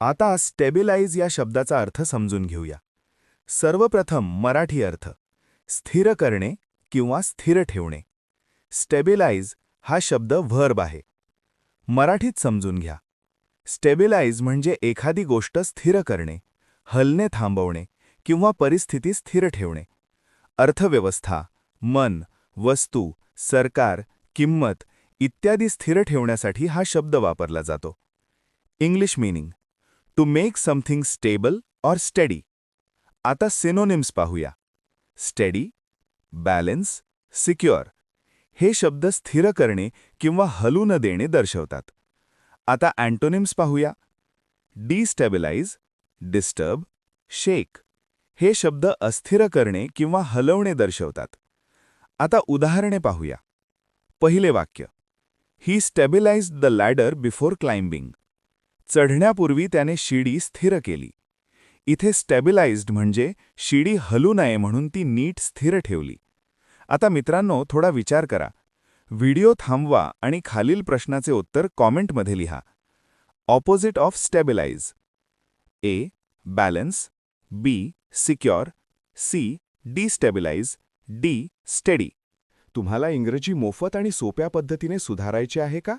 आता स्टेबिलाइज या शब्दाचा अर्थ समजून घेऊया. सर्वप्रथम मराठी अर्थ स्थिर करणे किंवा स्थिर ठेवणे. स्टेबिलाइज हा शब्द व्हर्ब आहे. मराठीत समजून घ्या. स्टेबिलाइज म्हणजे एखादी गोष्ट स्थिर करणे, हलने थांबवणे किंवा परिस्थिती स्थिर ठेवणे. अर्थव्यवस्था, मन, वस्तू, सरकार, किंमत इत्यादी स्थिर ठेवण्यासाठी हा शब्द वापरला जातो. English meaning to make something stable और स्टेडी. आता सिनोनिम्स पाहूया. स्टेडी, बॅलन्स, सिक्युअर हे शब्द स्थिर करणे किंवा हलू न देणे दर्शवतात. आता अँटोनिम्स पाहूया. डिस्टेबिलाइज, डिस्टर्ब, शेक हे शब्द अस्थिर करणे किंवा हलवणे दर्शवतात. आता उदाहरणे पाहूया. पहिले वाक्य ही stabilized the ladder before climbing. चढण्यापूर्वी त्याने शिडी स्थिर केली. इथे स्टेबिलाइज्ड म्हणजे शिडी हलू नये म्हणून ती नीट स्थिर ठेवली. आता मित्रांनो, थोडा विचार करा. व्हिडिओ थांबवा आणि खालील प्रश्नाचे उत्तर कॉमेंटमध्ये लिहा. Opposite of stabilize. A. Balance, B. Secure, C. Destabilize, D. Steady. तुम्हाला इंग्रजी मोफत आणि सोप्या पद्धतीने सुधारायचे आहे का?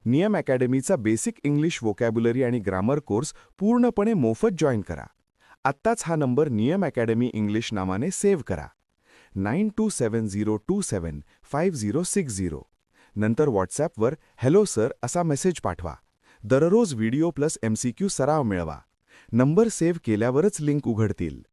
नियम अकॅडमीचा बेसिक इंग्लिश व्होकॅब्युलरी आणि ग्रामर कोर्स पूर्णपणे मोफत जॉईन करा. आत्ताच हा नंबर नियम अकॅडमी इंग्लिश नावाने सेव्ह करा. 9270275060. नंतर व्हॉट्सॲपवर हॅलो सर असा मेसेज पाठवा. दररोज व्हिडिओ प्लस MCQ सराव मिळवा. नंबर सेव्ह केल्यावरच लिंक उघडतील.